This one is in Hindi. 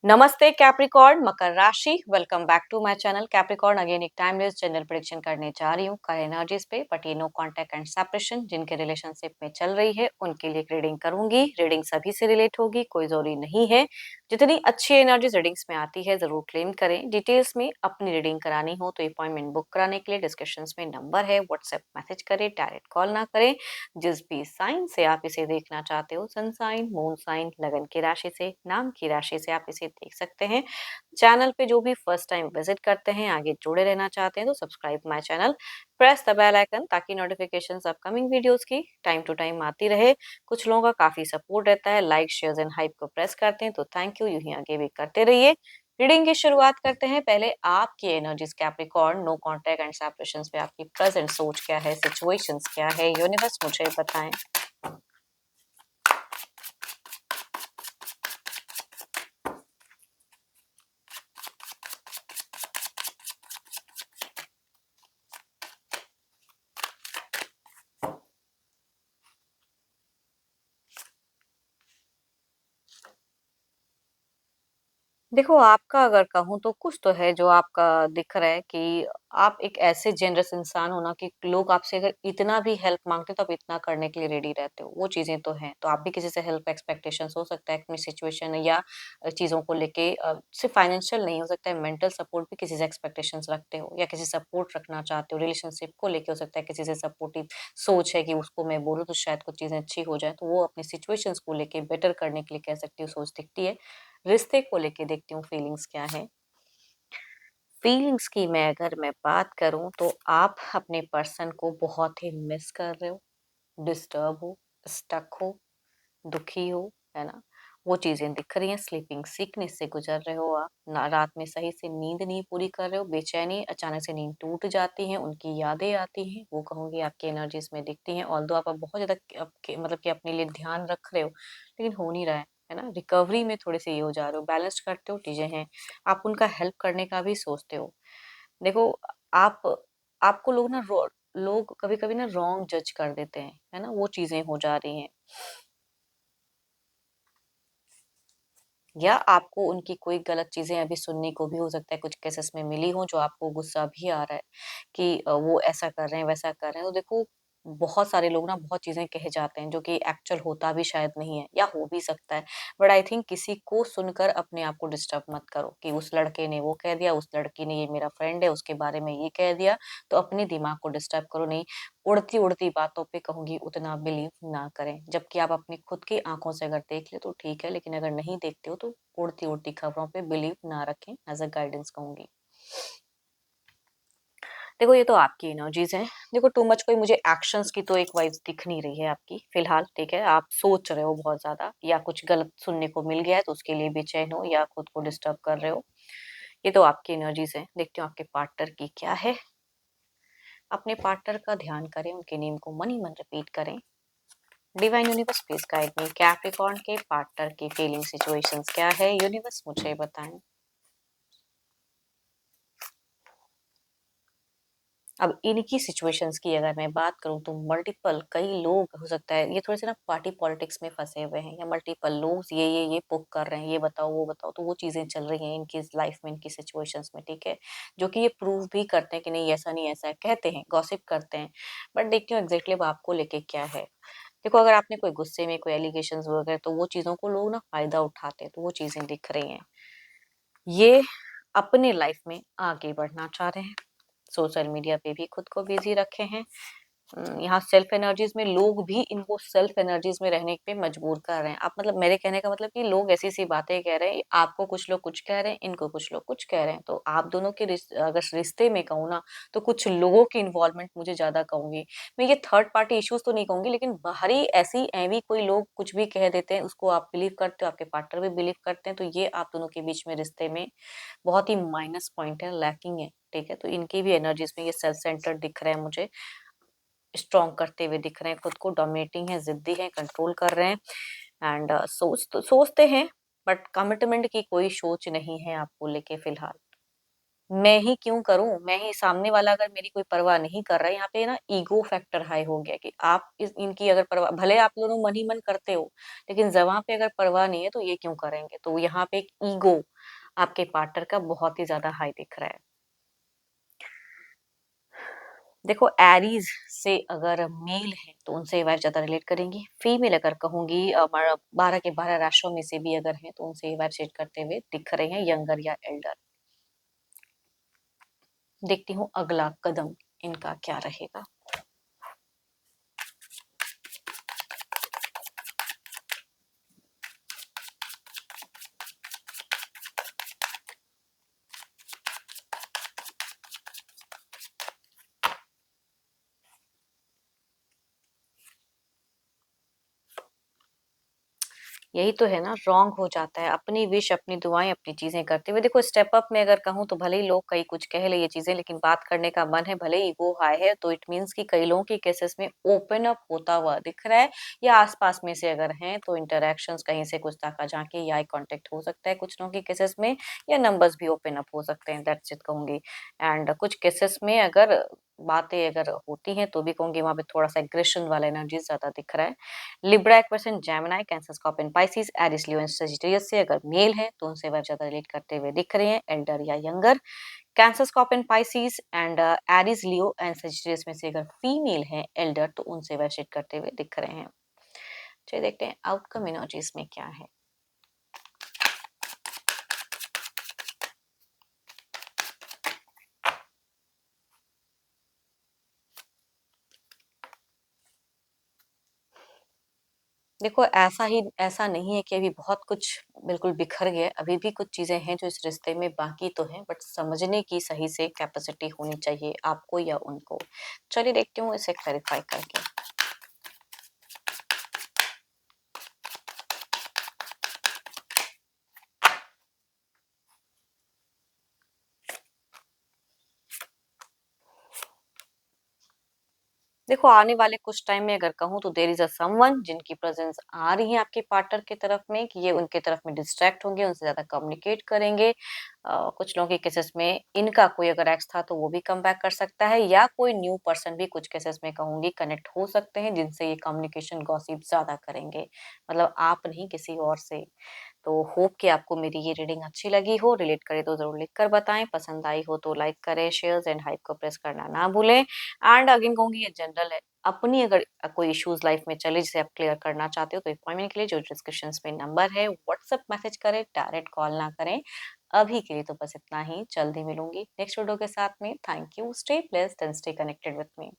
नमस्ते कैप्रिकॉर्न मकर राशि welcome back to my channel Capricorn again एक टाइमलेस जनरल प्रेडिक्शन करने जा रही हूँ कर एनर्जीज पे बट ये नो कांटेक्ट एंड सेपरेशन जिनके रिलेशनशिप में चल रही है उनके लिए रीडिंग करूंगी। रीडिंग सभी से रिलेट होगी, कोई जरूरी नहीं है। जितनी अच्छी एनर्जीज रीडिंग्स में आती है जरूर क्लेम करें। डिटेल्स में अपनी रीडिंग करानी हो तो अपॉइंटमेंट बुक कराने के लिए डिस्क्रिप्शन में नंबर है, व्हाट्सएप मैसेज करें, डायरेक्ट कॉल ना करें। जिस भी साइन से आप इसे देखना चाहते हो, सन साइन, मून साइन, लगन की राशि से, नाम की राशि से आप इसे देख सकते हैं। चैनल पे जो भी फर्स्ट टाइम विजिट करते हैं, आगे जुड़े रहना चाहते हैं तो subscribe my channel, press the bell icon ताकि नोटिफिकेशंस अपकमिंग वीडियोस की टाइम टू टाइम आती रहे। कुछ लोगों का काफी सपोर्ट रहता है, लाइक शेयर एंड हाइप को प्रेस करते हैं तो थैंक यू, यूं ही आगे भी करते रहिए। रीडिंग की शुरुआत करते हैं। पहले आपकी energies Capricorn, no contact and separations पे आपकी प्रेजेंट सोच क्या है, सिचुएशंस क्या है, यूनिवर्स मुझे बताएं। देखो, आपका अगर कहूँ तो कुछ तो है जो आपका दिख रहा है कि आप एक ऐसे जेनरस इंसान हो ना कि लोग आपसे अगर इतना भी हेल्प मांगते हो तो आप इतना करने के लिए रेडी रहते हो, वो चीजें तो हैं। तो आप भी किसी से हेल्प एक्सपेक्टेशंस हो सकता है अपनी सिचुएशन या चीजों को लेके, सिर्फ फाइनेंशियल नहीं हो सकता है, मेंटल सपोर्ट भी किसी से एक्सपेक्टेशंस रखते हो या किसी सपोर्ट रखना चाहते हो, रिलेशनशिप को लेके हो सकता है किसी से सपोर्टिव सोच है कि उसको मैं बोलूँ तो शायद कुछ चीजें अच्छी हो जाए, तो वो अपनी सिचुएशंस को लेके बेटर करने के लिए कह सकती हूँ सोच दिखती है। रिश्ते को लेके देखती हूँ फीलिंग्स क्या है। फीलिंग्स की मैं बात करूं तो आप अपने पर्सन को बहुत ही मिस कर रहे हो, डिस्टर्ब हो, स्टक हो, दुखी हो, है ना। वो चीजें दिख रही हैं। स्लीपिंग सिकनेस से गुजर रहे हो आप ना, रात में सही से नींद नहीं पूरी कर रहे हो, बेचैनी, अचानक से नींद टूट जाती है, उनकी यादें आती हैं, वो कहूंगी आपकी एनर्जीज में दिखती हैं। ऑल्दो आप अब बहुत ज्यादा मतलब कि अपने लिए ध्यान रख रहे हो लेकिन हो नहीं रहा है ना। रिकवरी में थोड़े से ये हो जा रहे हो, बैलेंस करते हो चीजें हैं। आप उनका हेल्प करने का भी सोचते हो। देखो, आप आपको लोग कभी कभी ना रॉन्ग जज कर देते हैं, है ना, वो चीजें हो जा रही हैं। या आपको उनकी कोई गलत चीजें अभी सुनने को भी हो सकता है, कुछ केसेस में मिली हो जो आपको गुस्सा भी आ रहा है कि वो ऐसा कर रहे हैं वैसा कर रहे हैं। तो देखो, बहुत सारे लोग ना बहुत चीजें कहे जाते हैं जो कि एक्चुअल होता भी शायद नहीं है या हो भी सकता है। बट आई थिंक किसी को सुनकर अपने आप को डिस्टर्ब मत करो कि उस लड़के ने वो कह दिया, उस लड़की ने, ये मेरा फ्रेंड है उसके बारे में ये कह दिया, तो अपने दिमाग को डिस्टर्ब करो नहीं। उड़ती उड़ती बातों पे कहूंगी उतना बिलीव ना करें। जबकि आप अपनी खुद की आंखों से अगर देख ले तो ठीक है, लेकिन अगर नहीं देखते हो तो उड़ती उड़ती खबरों पे बिलीव ना रखें, एज अ गाइडेंस कहूंगी। देखो, ये तो आपकी एनर्जीज है। देखो, टू मच कोई मुझे एक्शंस की तो एक वाइब्स दिख नहीं रही है आपकी फिलहाल, ठीक है। आप सोच रहे हो बहुत ज्यादा या कुछ गलत सुनने को मिल गया है तो उसके लिए बेचैन हो या खुद को डिस्टर्ब कर रहे हो। ये तो आपकी एनर्जीज है। देखते हो आपके पार्टनर की क्या है। अपने पार्टनर का ध्यान करें, उनके नेम को मन ही मन रिपीट करें। Divine universe please guide me, Capricorn के पार्टनर की फीलिंग सिचुएशंस क्या है, यूनिवर्स मुझे बताएं। अब इनकी सिचुएशंस की अगर मैं बात करूं तो मल्टीपल, कई लोग हो सकता है ये थोड़े से ना पार्टी पॉलिटिक्स में फंसे हुए हैं, या मल्टीपल लोग ये पुक कर रहे हैं, ये बताओ वो बताओ, तो वो चीजें चल रही हैं इनकी लाइफ में, इनकी सिचुएशंस में, ठीक है। जो कि ये प्रूव भी करते हैं कि नहीं ऐसा नहीं ऐसा है, कहते हैं, गॉसिप करते हैं। बट देखती हूँ एग्जैक्टली अब आपको लेके क्या है। देखो, अगर आपने कोई गुस्से में कोई एलिगेशंस वगैरह, तो वो चीजों को लोग ना फायदा उठाते हैं, तो वो चीजें दिख रही हैं। ये अपने लाइफ में आगे बढ़ना चाह रहे हैं, सोशल मीडिया पे भी खुद को बिजी रखे हैं। यहाँ सेल्फ एनर्जीज में लोग भी इनको सेल्फ एनर्जीज में रहने पे मजबूर कर रहे हैं। आप मतलब मेरे कहने का मतलब कि लोग ऐसी सी बातें कह रहे हैं, आपको कुछ लोग कुछ कह रहे हैं, इनको कुछ लोग कुछ कह रहे हैं, तो आप दोनों के अगर रिश्ते में कहूँ ना तो कुछ लोगों की इन्वॉल्वमेंट मुझे ज्यादा कहूंगी। मैं ये थर्ड पार्टी इश्यूज तो नहीं कहूंगी, लेकिन बाहरी ऐसी ऐवी कोई लोग कुछ भी कह देते हैं, उसको आप बिलीव करते हो, आपके पार्टनर भी बिलीव करते हैं, तो ये आप दोनों के बीच में रिश्ते में बहुत ही माइनस पॉइंट है, लैकिंग है, ठीक है। तो इनकी भी एनर्जीज में ये सेल्फ सेंटर्ड दिख रहे हैं मुझे, स्ट्रॉन्ग करते हुए दिख रहे हैं, खुद को डोमिनेटिंग है, जिद्दी है, कंट्रोल कर रहे हैं। एंड सोचते हैं बट कमिटमेंट की कोई सोच नहीं है आपको लेके फिलहाल। मैं ही क्यों करूं, मैं ही, सामने वाला अगर मेरी कोई परवाह नहीं कर रहा है, यहाँ पे ना ईगो फैक्टर हाई हो गया कि आप इनकी अगर परवाह, भले आप दोनों मन ही मन करते हो, लेकिन जबां पे अगर परवाह नहीं है तो ये क्यों करेंगे, तो यहाँ पे एक ईगो आपके पार्टनर का बहुत ही ज़्यादा हाई दिख रहा है। देखो एरीज़ से अगर मेल है तो उनसे ये वाइफ़ ज़्यादा रिलेट करेंगी। फीमेल अगर कहूँगी 12 के 12 राशियों में से भी अगर हैं तो उनसे ये वाइफ़ शेड करते हुए दिख रहे हैं, यंगर या एल्डर। देखती हूँ अगला कदम इनका क्या रहेगा। यही तो है ना, रॉन्ग हो जाता है। अपनी विश, अपनी दुआएँ, अपनी चीज़ें करते हुए देखो स्टेप अप में अगर कहूँ तो भले ही लोग कई कुछ कह लें ये चीज़ें, लेकिन बात करने का मन है, भले ही ईगो हाई है, तो इट मीन्स कि कई लोगों के केसेस में ओपन अप होता हुआ दिख रहा है, या आस-पास में से अगर हैं तो इंटरैक्शंस कहीं से कुछ ताका-झाकी या आई कॉन्टैक्ट हो सकता है कुछ लोगों के केसेस में, या नंबर्स भी ओपन अप हो सकते हैं, दैट्स इट कहूँगी। एंड कुछ केसेस में अगर बातें अगर होती हैं तो भी कहूँगी वहाँ पे थोड़ा-सा एग्रेशन वाला एनर्जी ज़्यादा दिख रहा है। लिब्रा एक person Gemini, Cancer, Scorpion, Pisces, Aries, Leo and Sagittarius से अगर मेल है तो उनसे वह ज़्यादा रिलेट करते हुए दिख रहे हैं, एल्डर या younger. Cancer, Scorpion, Pisces and Aries, Leo and Sagittarius में से अगर फीमेल है एल्डर तो उनसे वह शेड करते हुए दिख रहे हैं। चलिए देखते हैं आउटकम एनर्जीज में क्या है। देखो ऐसा नहीं है कि अभी बहुत कुछ बिल्कुल बिखर गया है, अभी भी कुछ चीज़ें हैं जो इस रिश्ते में बाकी तो हैं, बट समझने की सही से कैपेसिटी होनी चाहिए आपको या उनको। चलिए देखती हूँ इसे क्लैरिफाई करके। देखो आने वाले कुछ टाइम में अगर कहूँ तो देयर इज़ अ समवन जिनकी प्रेज़ेंस आ रही है आपके पार्टनर की तरफ में, कि ये उनके तरफ में डिस्ट्रैक्ट होंगे, उनसे ज़्यादा कम्युनिकेट करेंगे। कुछ लोगों के केसेस में इनका कोई अगर एक्स था तो वो भी कम बैक कर सकता है, या कोई न्यू पर्सन भी कुछ केसेस में कहूँगी कनेक्ट हो सकते हैं जिनसे ये कम्युनिकेशन गॉसिप ज़्यादा करेंगे। मतलब आप नहीं, किसी और से। तो होप कि आपको मेरी ये रीडिंग अच्छी लगी हो, रिलेट करे तो ज़रूर लिख कर बताएँ, पसंद आई हो तो लाइक करें, शेयर्स एंड हाइप को प्रेस करना ना भूलें। एंड अगेन कहूँगी ये जनरल है, अपनी अगर कोई इश्यूज़ लाइफ में चले जिसे आप क्लियर करना चाहते हो तो अपॉइंटमेंट के लिए जो डिस्क्रिप्शंस में नंबर है व्हाट्सएप मैसेज करें, डायरेक्ट कॉल ना करें। अभी के लिए तो बस इतना ही, जल्दी मिलूँगी नेक्स्ट वीडियो के साथ में। Thank you, stay blessed and stay connected with me.